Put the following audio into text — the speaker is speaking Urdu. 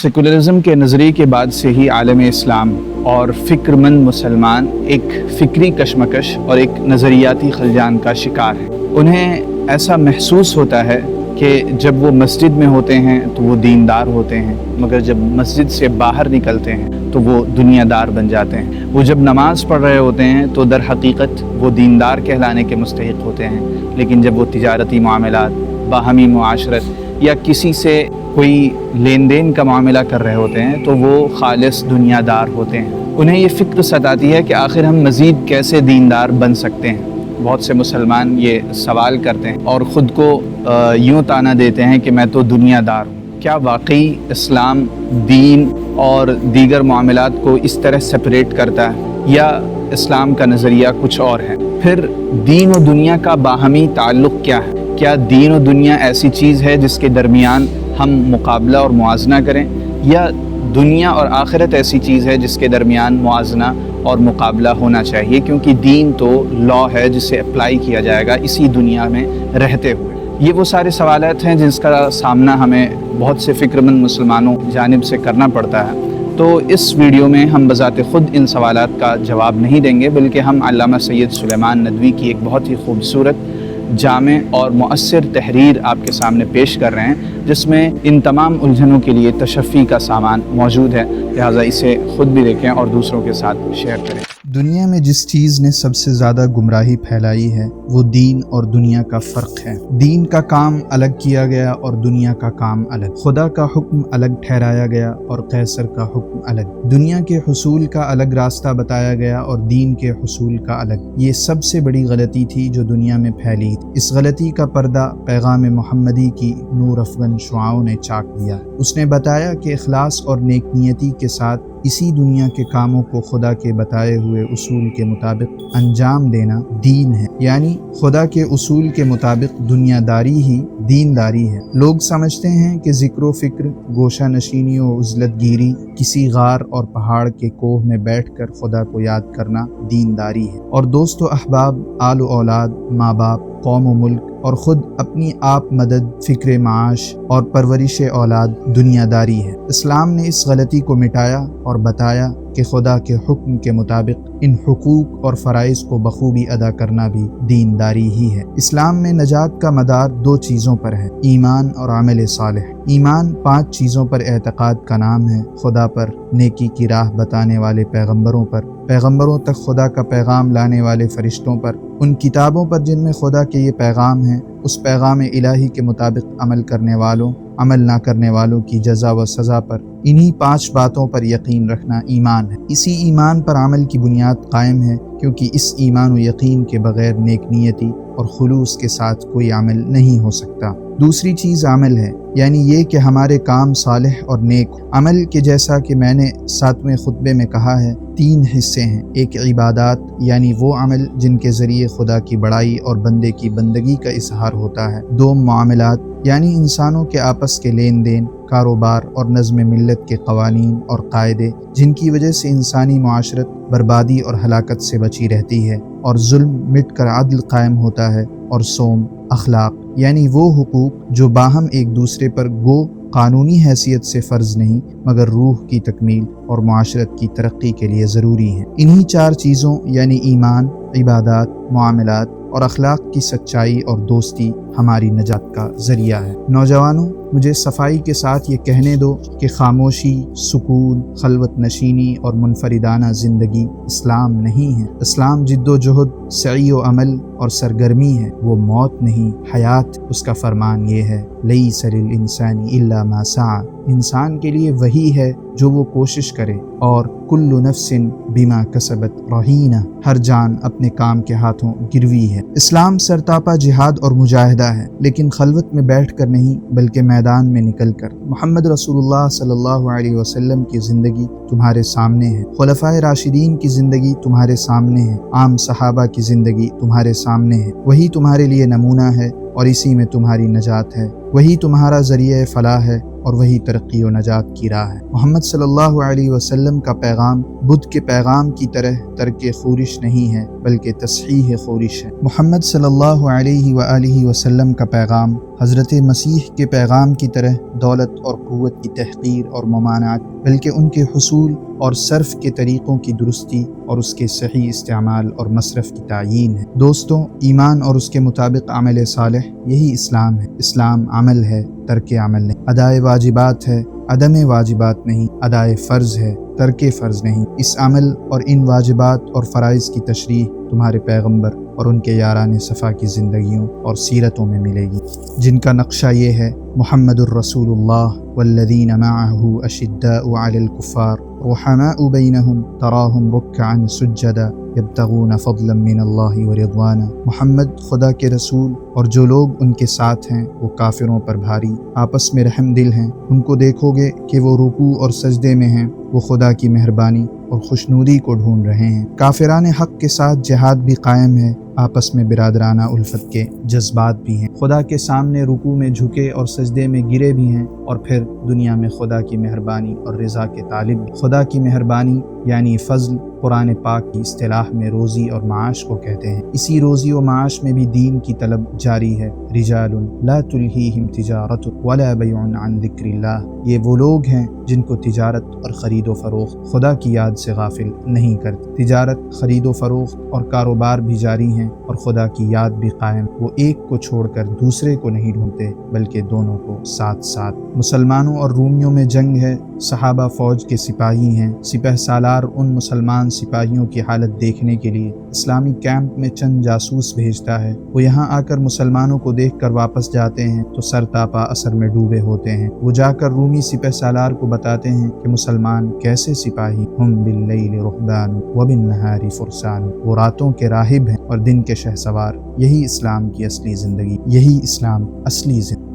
سیکولرزم کے نظریے کے بعد سے ہی عالم اسلام اور فکر مند مسلمان ایک فکری کشمکش اور ایک نظریاتی خلجان کا شکار ہیں۔ انہیں ایسا محسوس ہوتا ہے کہ جب وہ مسجد میں ہوتے ہیں تو وہ دیندار ہوتے ہیں، مگر جب مسجد سے باہر نکلتے ہیں تو وہ دنیا دار بن جاتے ہیں۔ وہ جب نماز پڑھ رہے ہوتے ہیں تو در حقیقت وہ دیندار کہلانے کے مستحق ہوتے ہیں، لیکن جب وہ تجارتی معاملات، باہمی معاشرت یا کسی سے کوئی لین دین کا معاملہ کر رہے ہوتے ہیں تو وہ خالص دنیا دار ہوتے ہیں۔ انہیں یہ فکر ستاتی ہے کہ آخر ہم مزید کیسے دیندار بن سکتے ہیں۔ بہت سے مسلمان یہ سوال کرتے ہیں اور خود کو یوں تانا دیتے ہیں کہ میں تو دنیا دار ہوں۔ کیا واقعی اسلام دین اور دیگر معاملات کو اس طرح سپریٹ کرتا ہے، یا اسلام کا نظریہ کچھ اور ہے؟ پھر دین و دنیا کا باہمی تعلق کیا ہے؟ کیا دین و دنیا ایسی چیز ہے جس کے درمیان ہم مقابلہ اور موازنہ کریں، یا دنیا اور آخرت ایسی چیز ہے جس کے درمیان موازنہ اور مقابلہ ہونا چاہیے؟ کیونکہ دین تو لا ہے جسے اپلائی کیا جائے گا اسی دنیا میں رہتے ہوئے۔ یہ وہ سارے سوالات ہیں جس کا سامنا ہمیں بہت سے فکر مند مسلمانوں جانب سے کرنا پڑتا ہے۔ تو اس ویڈیو میں ہم بذات خود ان سوالات کا جواب نہیں دیں گے، بلکہ ہم علامہ سید سلیمان ندوی کی ایک بہت ہی خوبصورت، جامع اور مؤثر تحریر آپ کے سامنے پیش کر رہے ہیں، جس میں ان تمام الجھنوں کے لیے تشفی کا سامان موجود ہے، لہٰذا اسے خود بھی دیکھیں اور دوسروں کے ساتھ شیئر کریں۔ دنیا میں جس چیز نے سب سے زیادہ گمراہی پھیلائی ہے وہ دین اور دنیا کا فرق ہے۔ دین کا کام الگ کیا گیا اور دنیا کا کام الگ، خدا کا حکم الگ ٹھہرایا گیا اور قیصر کا حکم الگ، دنیا کے حصول کا الگ راستہ بتایا گیا اور دین کے حصول کا الگ۔ یہ سب سے بڑی غلطی تھی جو دنیا میں پھیلی تھی۔ اس غلطی کا پردہ پیغام محمدی کی نور افغن شعاؤں نے چاک دیا۔ اس نے بتایا کہ اخلاص اور نیک نیتی کے ساتھ اسی دنیا کے کاموں کو خدا کے بتائے ہوئے اصول کے مطابق انجام دینا دین ہے، یعنی خدا کے اصول کے مطابق دنیا داری ہی دینداری ہے۔ لوگ سمجھتے ہیں کہ ذکر و فکر، گوشہ نشینی و عزلت گیری، کسی غار اور پہاڑ کے کوہ میں بیٹھ کر خدا کو یاد کرنا دینداری ہے، اور دوست و احباب، آل و اولاد، ماں باپ، قوم و ملک اور خود اپنی آپ مدد، فکر معاش اور پرورش اولاد دنیا داری ہے۔ اسلام نے اس غلطی کو مٹایا اور بتایا کہ خدا کے حکم کے مطابق ان حقوق اور فرائض کو بخوبی ادا کرنا بھی دینداری ہی ہے۔ اسلام میں نجات کا مدار دو چیزوں پر ہے، ایمان اور عمل صالح۔ ایمان 5 چیزوں پر اعتقاد کا نام ہے، خدا پر، نیکی کی راہ بتانے والے پیغمبروں پر، پیغمبروں تک خدا کا پیغام لانے والے فرشتوں پر، ان کتابوں پر جن میں خدا کے یہ پیغام ہیں، اس پیغام الہی کے مطابق عمل کرنے والوں، عمل نہ کرنے والوں کی جزا و سزا پر۔ انہی 5 باتوں پر یقین رکھنا ایمان ہے۔ اسی ایمان پر عمل کی بنیاد قائم ہے، کیونکہ اس ایمان و یقین کے بغیر نیک نیتی اور خلوص کے ساتھ کوئی عمل نہیں ہو سکتا۔ دوسری چیز عمل ہے، یعنی یہ کہ ہمارے کام صالح اور نیک ہوں۔ عمل کے جیسا کہ میں نے 7ویں خطبے میں کہا ہے، 3 حصے ہیں۔ ایک عبادات، یعنی وہ عمل جن کے ذریعے خدا کی بڑائی اور بندے کی بندگی کا اظہار ہوتا ہے۔ 2 معاملات، یعنی انسانوں کے آپس کے لین دین، کاروبار اور نظم ملت کے قوانین اور قاعدے، جن کی وجہ سے انسانی معاشرت بربادی اور ہلاکت سے بچی رہتی ہے اور ظلم مٹ کر عدل قائم ہوتا ہے۔ اور سوم، اخلاق، یعنی وہ حقوق جو باہم ایک دوسرے پر گو قانونی حیثیت سے فرض نہیں مگر روح کی تکمیل اور معاشرت کی ترقی کے لیے ضروری ہیں۔ انہی 4 چیزوں یعنی ایمان، عبادات، معاملات اور اخلاق کی سچائی اور دوستی ہماری نجات کا ذریعہ ہے۔ نوجوانوں، مجھے صفائی کے ساتھ یہ کہنے دو کہ خاموشی، سکون، خلوت نشینی اور منفردانہ زندگی اسلام نہیں ہے۔ اسلام جد و جہد، سعی و عمل اور سرگرمی ہے، وہ موت نہیں، حیات۔ اس کا فرمان یہ ہے، لیس للانسان الا ما سعی، انسان کے لیے وہی ہے جو وہ کوشش کرے، اور کل نفس بما کسبت رہینہ، ہر جان اپنے کام کے ہاتھوں گروی ہے۔ اسلام سرتاپا جہاد اور مجاہدہ ہے، لیکن خلوت میں بیٹھ کر نہیں بلکہ میدان میں نکل کر۔ محمد رسول اللہ صلی اللہ علیہ وسلم کی زندگی تمہارے سامنے ہے، خلفائے راشدین کی زندگی تمہارے سامنے ہے، عام صحابہ کی زندگی تمہارے سامنے ہے۔ وہی تمہارے لیے نمونہ ہے اور اسی میں تمہاری نجات ہے، وہی تمہارا ذریعہ فلاح ہے اور وہی ترقی و نجات کی راہ ہے۔ محمد صلی اللہ علیہ وسلم کا پیغام بدھ کے پیغام کی طرح ترک خورش نہیں ہے بلکہ تصحیح خورش ہے۔ محمد صلی اللہ علیہ وآلہ وسلم کا پیغام حضرت مسیح کے پیغام کی طرح دولت اور قوت کی تحقیر اور ممانعت، بلکہ ان کے حصول اور صرف کے طریقوں کی درستی اور اس کے صحیح استعمال اور مصرف کی تعیین ہے۔ دوستوں، ایمان اور اس کے مطابق عمل صالح، یہی اسلام ہے۔ اسلام عمل ہے، ترک عمل نہیں۔ ادائے واجبات ہے، عدم واجبات نہیں۔ ادائے فرض ہے، ترک فرض نہیں۔ اس عمل اور ان واجبات اور فرائض کی تشریح تمہارے پیغمبر اور ان کے یاران صفا کی زندگیوں اور سیرتوں میں ملے گی، جن کا نقشہ یہ ہے: محمد الرسول اللہ والذین معہ اشداء علی الکفار رحماء بینہم تراہم رکعا سجدا یبتغون فضلا من اللہ ورضوانا۔ محمد خدا کے رسول اور جو لوگ ان کے ساتھ ہیں وہ کافروں پر بھاری، آپس میں رحم دل ہیں۔ ان کو دیکھو گے کہ وہ رکوع اور سجدے میں ہیں، وہ خدا کی مہربانی اور خوشنودی کو ڈھونڈ رہے ہیں۔ کافران حق کے ساتھ جہاد بھی قائم ہے، آپس میں برادرانہ الفت کے جذبات بھی ہیں۔ خدا کے سامنے رکوع میں جھکے اور سجدے میں گرے بھی ہیں، اور پھر دنیا میں خدا کی مہربانی اور رضا کے طالب بھی۔ خدا کی مہربانی یعنی فضل قرآن پاک کی اصطلاح میں روزی اور معاش کو کہتے ہیں۔ اسی روزی و معاش میں بھی دین کی طلب جاری ہے۔ رجال لا تلہیہم تجارت ولا بیع عن ذکر اللہ، یہ وہ لوگ ہیں جن کو تجارت اور خرید و فروخت خدا کی یاد سے غافل نہیں کرتی۔ تجارت، خرید و فروخت اور کاروبار بھی جاری ہیں اور خدا کی یاد بھی قائم۔ وہ ایک کو چھوڑ کر دوسرے کو نہیں ڈھونڈتے بلکہ دونوں کو ساتھ ساتھ۔ مسلمانوں اور رومیوں میں جنگ ہے، صحابہ فوج کے سپاہی ہیں۔ سپہ سالار ان مسلمان سپاہیوں کی حالت دیکھنے کے لیے اسلامی کیمپ میں چند جاسوس بھیجتا ہے۔ وہ یہاں آ کر مسلمانوں کو دیکھ کر واپس جاتے ہیں تو سر تاپا اثر میں ڈوبے ہوتے ہیں۔ وہ جا کر رومی سپہ سالار کو بتاتے ہیں کہ مسلمان کیسے سپاہی، ہم باللیل رہبان وبالنہار فرسان، وہ راتوں کے راہب ہیں اور دن کے شہسوار۔ یہی اسلام کی اصلی زندگی، یہی اسلام اصلی زندگی۔